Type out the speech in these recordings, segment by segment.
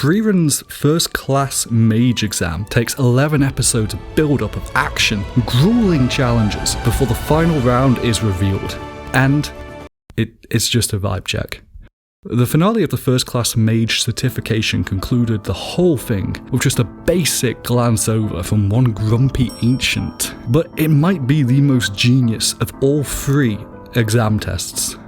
Frieren's First Class Mage exam takes 11 episodes of build-up of action, grueling challenges, before the final round is revealed. And it's just a vibe check. The finale of the First Class Mage certification concluded the whole thing with just a basic glance over from one grumpy ancient. But it might be the most genius of all 3 exam tests.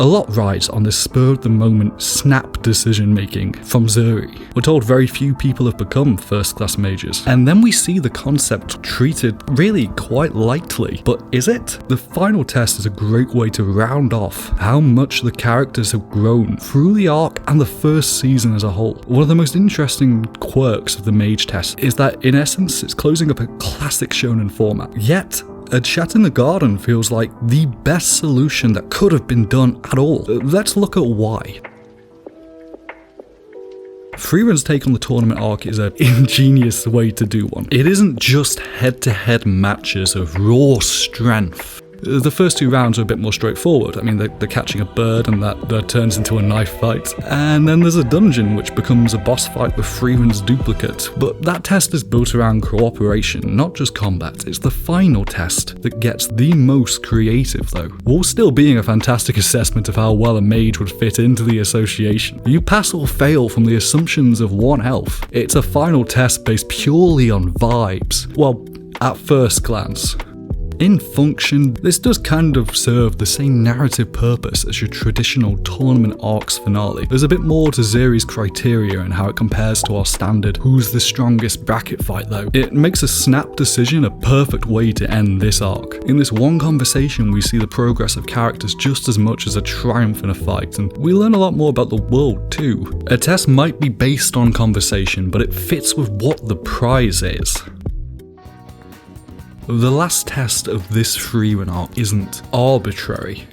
A lot rides on this spur-of-the-moment snap decision-making from Zuri. We're told very few people have become first-class mages, and then we see the concept treated really quite lightly. But is it? The final test is a great way to round off how much the characters have grown through the arc and the first season as a whole. One of the most interesting quirks of the mage test is that, in essence, it's closing up a classic shonen format. Yet, a chat in the garden feels like the best solution that could have been done at all. Let's look at why. Frieren's take on the tournament arc is an ingenious way to do one. It isn't just head-to-head matches of raw strength. The first 2 rounds are a bit more straightforward. I mean, they're catching a bird and that turns into a knife fight. And then there's a dungeon which becomes a boss fight with Frieren's duplicate. But that test is built around cooperation, not just combat. It's the final test that gets the most creative though, while still being a fantastic assessment of how well a mage would fit into the association. You pass or fail from the assumptions of one health. It's a final test based purely on vibes. Well, at first glance. In function, this does kind of serve the same narrative purpose as your traditional tournament arcs finale. There's a bit more to Zuri's criteria and how it compares to our standard who's the strongest bracket fight though. It makes a snap decision a perfect way to end this arc. In this one conversation we see the progress of characters just as much as a triumph in a fight, and we learn a lot more about the world too. A test might be based on conversation, but it fits with what the prize is. The last test of this Frieren arc isn't arbitrary.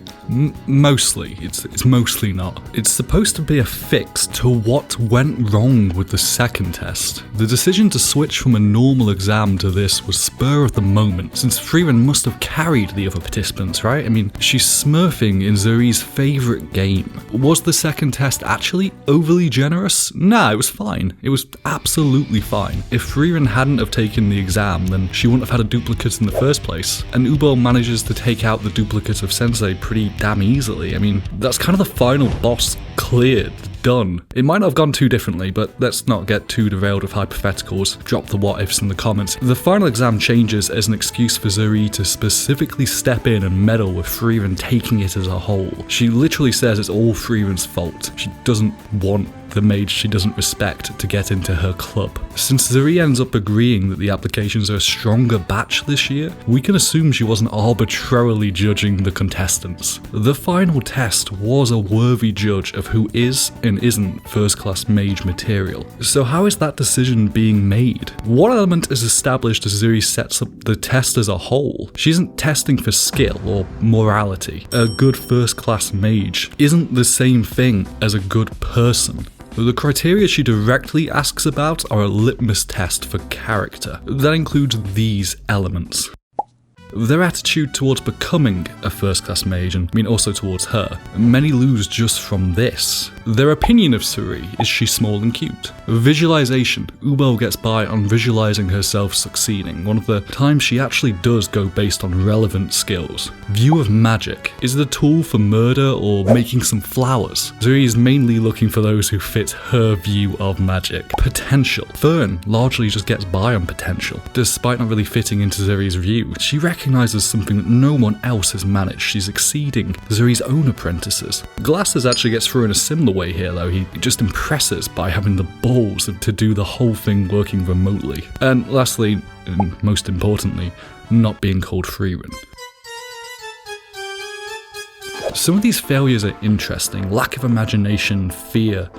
Mostly. It's mostly not. It's supposed to be a fix to what went wrong with the second test. The decision to switch from a normal exam to this was spur of the moment, since Frieren must have carried the other participants, right? I mean, she's smurfing in Zuri's favourite game. Was the second test actually overly generous? Nah, it was fine. It was absolutely fine. If Frieren hadn't have taken the exam, then she wouldn't have had a duplicate in the first place. And Ubo manages to take out the duplicate of Sensei pretty damn easily. I mean, that's kind of the final boss cleared, done. It might not have gone too differently, but let's not get too derailed with hypotheticals. Drop the what ifs in the comments. The final exam changes as an excuse for Zuri to specifically step in and meddle with Frieren taking it as a whole. She literally says it's all Frieren's fault. She doesn't want the mage she doesn't respect to get into her club. Since Zuri ends up agreeing that the applications are a stronger batch this year, we can assume she wasn't arbitrarily judging the contestants. The final test was a worthy judge of who is and isn't first class mage material. So how is that decision being made? What element is established as Zuri sets up the test as a whole? She isn't testing for skill or morality. A good first class mage isn't the same thing as a good person. The criteria she directly asks about are a litmus test for character. That includes these elements. Their attitude towards becoming a first-class mage, and I mean also towards her. Many lose just from this. Their opinion of Zuri is she's small and cute. Visualization. Ubo gets by on visualizing herself succeeding, one of the times she actually does go based on relevant skills. View of magic. Is it a tool for murder or making some flowers? Zuri is mainly looking for those who fit her view of magic. Potential. Fireren largely just gets by on potential. Despite not really fitting into Zuri's view, she recognizes something that no one else has managed. She's exceeding Zuri's own apprentices. Glasses actually gets through in a similar way here though. He just impresses by having the balls to do the whole thing working remotely. And lastly, and most importantly, not being called Frieren. Some of these failures are interesting. Lack of imagination, fear.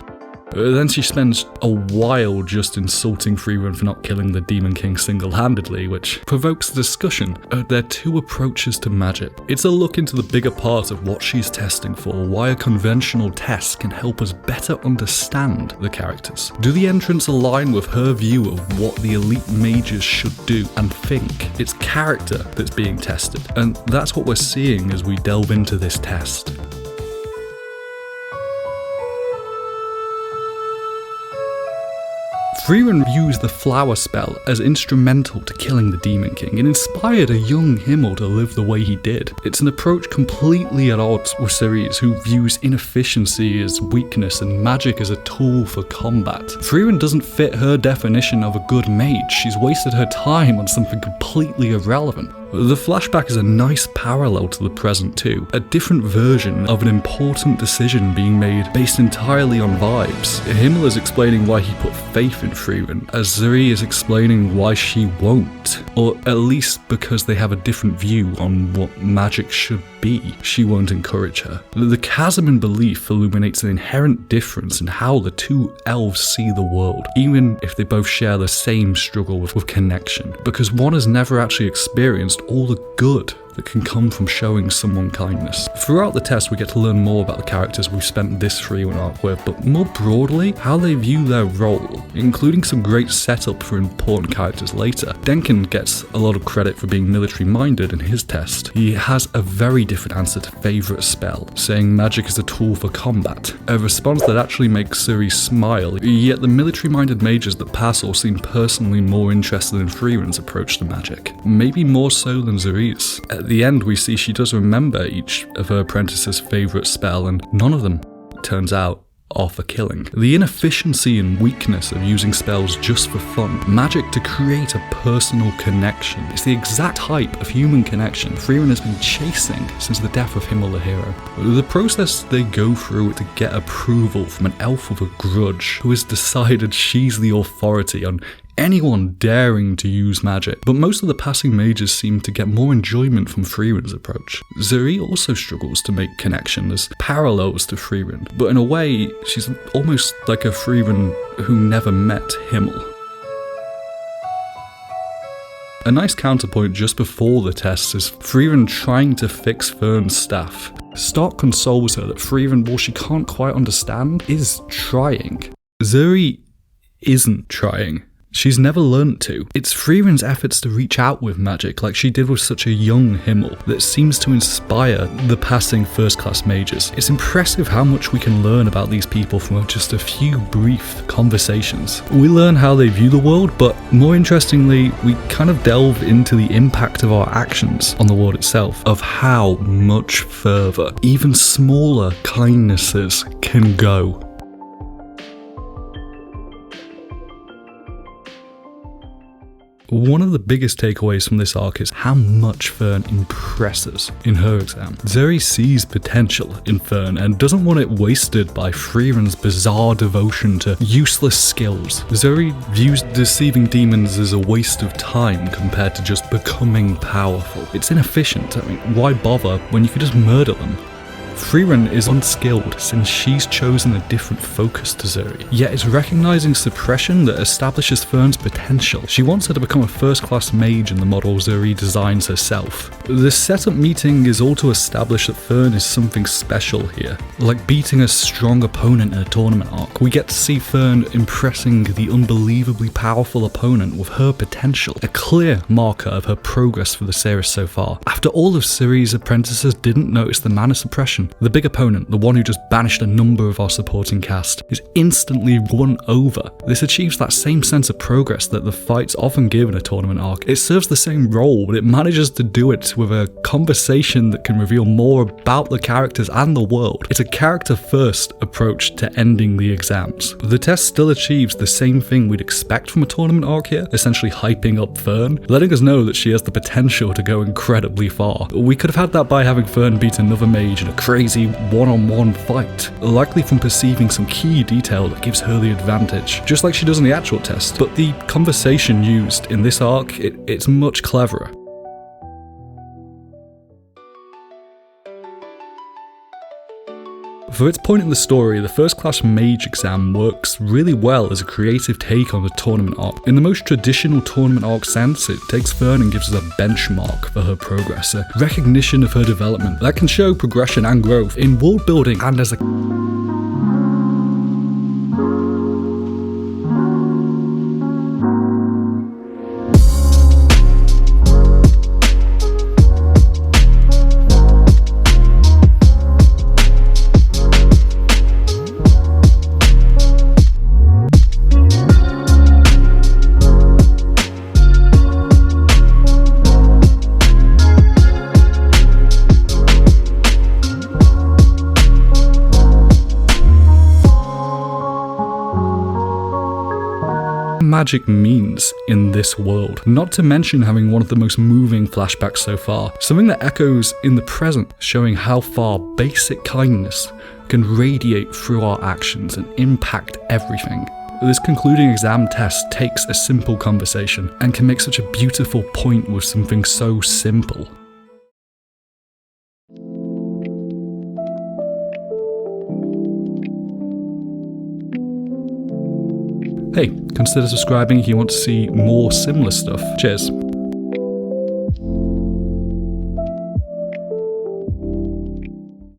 Then she spends a while just insulting Frieren for not killing the Demon King single-handedly, which provokes a discussion of their 2 approaches to magic. It's a look into the bigger part of what she's testing for, why a conventional test can help us better understand the characters. Do the entrants align with her view of what the elite mages should do and think? It's character that's being tested, and that's what we're seeing as we delve into this test. Frieren used the flower spell as instrumental to killing the Demon King and inspired a young Himmel to live the way he did. It's an approach completely at odds with Ceres, who views inefficiency as weakness and magic as a tool for combat. Frieren doesn't fit her definition of a good mage. She's wasted her time on something completely irrelevant. The flashback is a nice parallel to the present too, a different version of an important decision being made based entirely on vibes. Himmel is explaining why he put faith in Frieren, as Zuri is explaining why she won't, or at least because they have a different view on what magic should be. She won't encourage her. The chasm in belief illuminates an inherent difference in how the two elves see the world, even if they both share the same struggle with connection, because one has never actually experienced all the good that can come from showing someone kindness. Throughout the test, we get to learn more about the characters we've spent this Frieren arc with, but more broadly, how they view their role, including some great setup for important characters later. Denkin gets a lot of credit for being military-minded in his test. He has a very different answer to favourite spell, saying magic is a tool for combat, a response that actually makes Suri smile, yet the military-minded mages that pass all seem personally more interested in Frieren's approach to magic, maybe more so than Zuri's. At the end, we see she does remember each of her apprentices' favourite spell, and none of them, turns out, are for killing. The inefficiency and weakness of using spells just for fun, magic to create a personal connection. It's the exact type of human connection Frieren has been chasing since the death of Himmel the hero. The process they go through to get approval from an elf with a grudge who has decided she's the authority on anyone daring to use magic, but most of the passing mages seem to get more enjoyment from Frieren's approach. Zuri also struggles to make connection as parallels to Frieren, but in a way, she's almost like a Frieren who never met Himmel. A nice counterpoint just before the test is Frieren trying to fix Fern's staff. Stark consoles her that Frieren, while she can't quite understand, is trying. Zuri isn't trying. She's never learnt to. It's Frieren's efforts to reach out with magic, like she did with such a young Himmel, that seems to inspire the passing First Class Mages. It's impressive how much we can learn about these people from just a few brief conversations. We learn how they view the world, but more interestingly, we kind of delve into the impact of our actions on the world itself, of how much further even smaller kindnesses can go. One of the biggest takeaways from this arc is how much Fern impresses in her exam. Zuri sees potential in Fern and doesn't want it wasted by Frieren's bizarre devotion to useless skills. Zuri views deceiving demons as a waste of time compared to just becoming powerful. It's inefficient. I mean, why bother when you could just murder them? Frieren is unskilled since she's chosen a different focus to Zuri, yet it's recognizing suppression that establishes Fern's potential. She wants her to become a first-class mage in the model Zuri designs herself. The setup meeting is all to establish that Fern is something special here. Like beating a strong opponent in a tournament arc, we get to see Fern impressing the unbelievably powerful opponent with her potential, a clear marker of her progress for the series so far. After all of Zuri's apprentices didn't notice the mana suppression, the big opponent, the one who just banished a number of our supporting cast, is instantly won over. This achieves that same sense of progress that the fights often give in a tournament arc. It serves the same role, but it manages to do it with a conversation that can reveal more about the characters and the world. It's a character-first approach to ending the exams. The test still achieves the same thing we'd expect from a tournament arc here, essentially hyping up Fern, letting us know that she has the potential to go incredibly far. We could have had that by having Fern beat another mage in a crazy one-on-one fight, likely from perceiving some key detail that gives her the advantage, just like she does in the actual test. But the conversation used in this arc, it's much cleverer. For its point in the story, the First Class Mage exam works really well as a creative take on the tournament arc. In the most traditional tournament arc sense, it takes Fern and gives us a benchmark for her progress, a recognition of her development that can show progression and growth in world building and as a magic means in this world, not to mention having one of the most moving flashbacks so far, something that echoes in the present, showing how far basic kindness can radiate through our actions and impact everything. This concluding exam test takes a simple conversation and can make such a beautiful point with something so simple. Hey, consider subscribing if you want to see more similar stuff. Cheers.